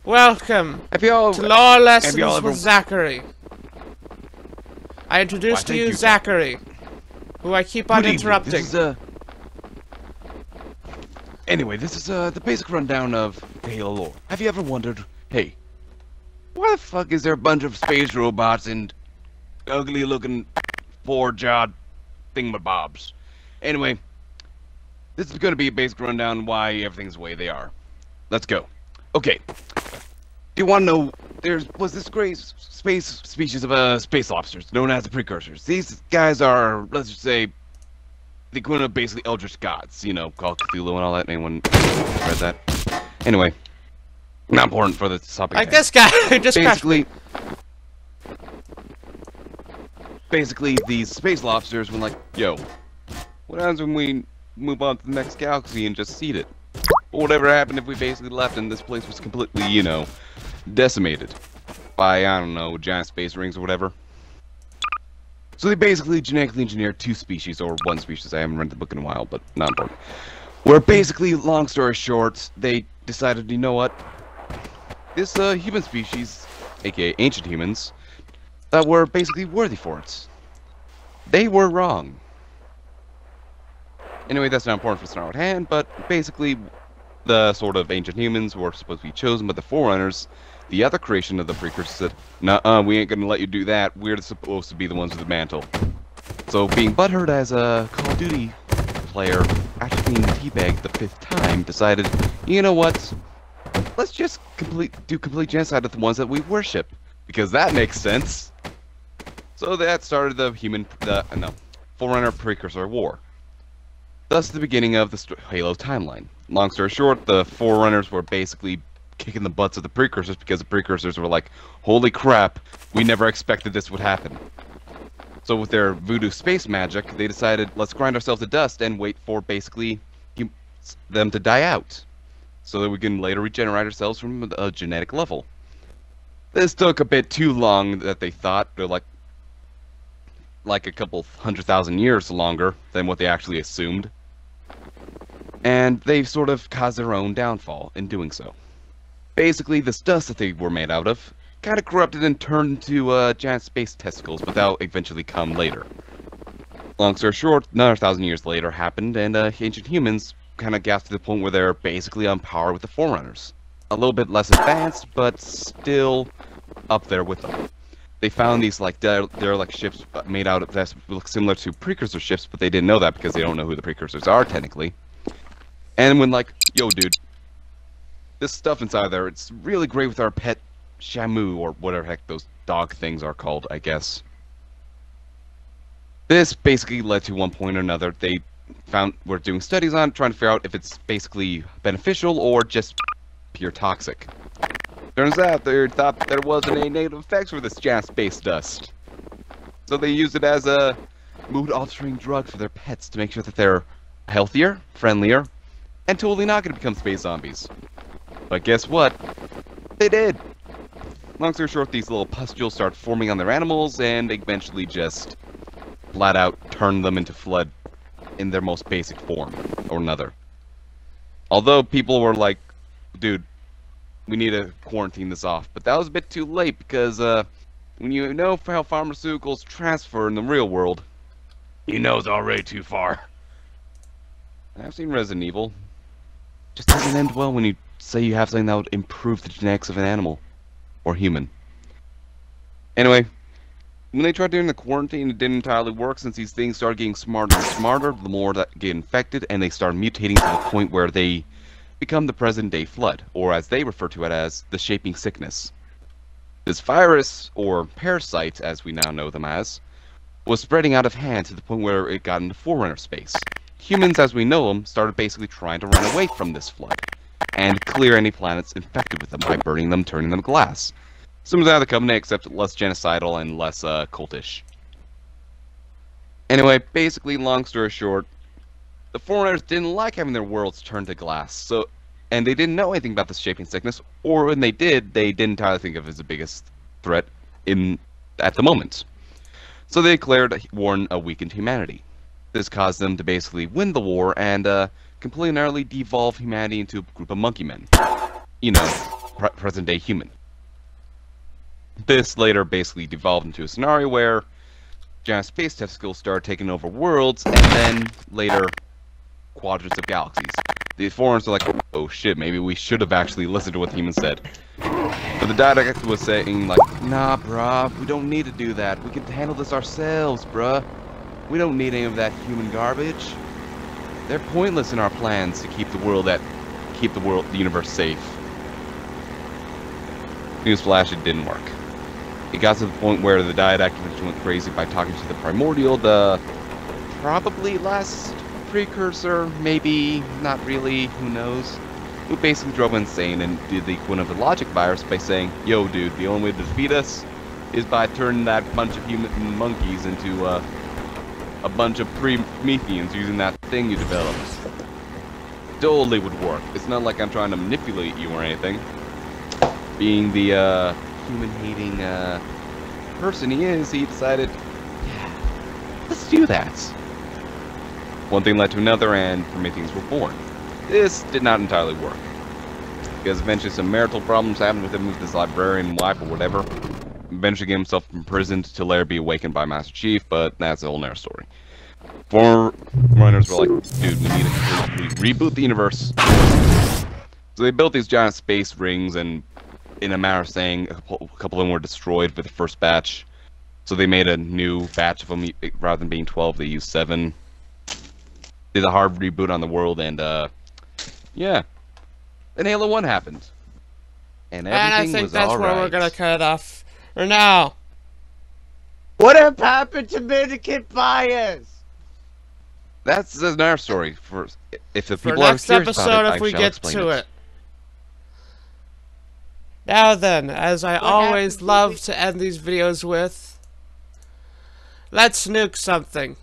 Welcome Have y'all to Law Lessons ever... with Zachery. I introduce Why, to thank you you, Zachery, who I keep on Good evening. interrupting. This is, Anyway, this is, the basic rundown of Halo lore. Have you ever wondered, hey, why the fuck is there a bunch of space robots and ugly-looking four-jawed thingamabobs? Anyway, this is gonna be a basic rundown why everything's the way they are. Let's go. Okay. Do you want to know, was this great space species of space lobsters known as the precursors. These guys are, let's just say, the equivalent of basically eldritch gods, you know, called Cthulhu and all that. Anyone read that? Anyway, not important for the topic. Like this guy who just basically, these space lobsters were like, yo, what happens when we move on to the next galaxy and just seed it? Or whatever happened if we basically left and this place was completely, you know, decimated by, I don't know, giant space rings or whatever. So they basically genetically engineered two species, or one species, I haven't read the book in a while, but not important. Where basically, long story short, they decided, you know what, this human species, aka ancient humans, that were basically worthy for it. They were wrong. Anyway, that's not important for the scenario at hand, but basically, the sort of ancient humans were supposed to be chosen, but the Forerunners, the other creation of the precursors, said, "Nuh-uh, we ain't gonna let you do that. We're supposed to be the ones with the mantle." So, being butthurt as a Call of Duty player, after being teabagged the 5th time, decided, you know what? Let's just do complete genocide of the ones that we worship, because that makes sense. So that started the Forerunner Precursor War. Thus, the beginning of the Halo timeline. Long story short, the Forerunners were basically kicking the butts of the Precursors because the Precursors were like, holy crap, we never expected this would happen. So with their voodoo space magic, they decided, let's grind ourselves to dust and wait for basically them to die out, so that we can later regenerate ourselves from a genetic level. This took a bit too long that they thought. They're like a couple 100,000 years longer than what they actually assumed. And they've sort of caused their own downfall in doing so. Basically, this dust that they were made out of kind of corrupted and turned into giant space testicles, but that'll eventually come later. Long story short, another 1,000 years later happened, and ancient humans kind of got to the point where they're basically on par with the Forerunners. A little bit less advanced, but still up there with them. They found these like derelict ships made out of that look similar to precursor ships, but they didn't know that because they don't know who the precursors are technically. And when like, yo dude, this stuff inside there, it's really great with our pet Shamu, or whatever heck those dog things are called, I guess. This basically led to one point or another, they were doing studies on it, trying to figure out if it's basically beneficial or just pure toxic. Turns out they thought that there wasn't any negative effects for this giant space dust. So they used it as a mood-altering drug for their pets to make sure that they're healthier, friendlier, and totally not going to become space zombies. But guess what? They did! Long story short, these little pustules start forming on their animals and eventually just flat out turn them into flood in their most basic form, or another. Although people were like, dude, we need to quarantine this off, but that was a bit too late because when you know how pharmaceuticals transfer in the real world, you know it's already too far. I've seen Resident Evil. Just doesn't end well when you say you have something that would improve the genetics of an animal or human. Anyway, when they tried doing the quarantine, it didn't entirely work since these things started getting smarter and smarter the more that get infected, and they start mutating to the point where they become the present-day flood, or as they refer to it as, the shaping sickness. This virus, or parasite as we now know them as, was spreading out of hand to the point where it got into Forerunner space. Humans as we know them started basically trying to run away from this flood, and clear any planets infected with them by burning them, turning them glass. Similar to the Covenant, except less genocidal and less cultish. Anyway, basically, long story short, the Forerunners didn't like having their worlds turned to glass, and they didn't know anything about this shaping sickness, or when they didn't entirely think of it as the biggest threat at the moment. So they declared war on a weakened humanity. This caused them to basically win the war and completely and utterly devolve humanity into a group of monkey men. You know, present-day human. This later basically devolved into a scenario where giant space testicles started taking over worlds, and then later quadrants of galaxies. The foreigners are like, oh shit, maybe we should have actually listened to what the humans said. But the dialect was saying like, nah bruh, we don't need to do that. We can handle this ourselves, bruh. We don't need any of that human garbage. They're pointless in our plans to keep the universe safe. Newsflash, it didn't work. It got to the point where the diet activation went crazy by talking to the primordial, the probably last precursor, maybe, not really, who knows, who basically drove insane and did the equivalent of the logic virus by saying, yo dude, the only way to defeat us is by turning that bunch of human monkeys into a bunch of Prometheans using that thing you developed. Totally would work. It's not like I'm trying to manipulate you or anything. Being the human-hating person he is, he decided, yeah, let's do that. One thing led to another, and Prometheans were born. This did not entirely work, because eventually some marital problems happened with him with his librarian wife or whatever. Eventually get himself imprisoned to later be awakened by Master Chief, but that's a whole nother story. Former runners were like, dude, we need to completely reboot the universe. So they built these giant space rings, and in a matter of saying, a couple of them were destroyed for the first batch. So they made a new batch of them. Rather than being 12, they used 7. Did a hard reboot on the world, and yeah. Then Halo 1 happened. And everything was alright. And I think that's where we're gonna cut it off for now. What have happened to Medikit Bias? That's another story. For if the people next are curious episode, about it, if we I get to it. Now then, as I always love to end these videos with, let's nuke something.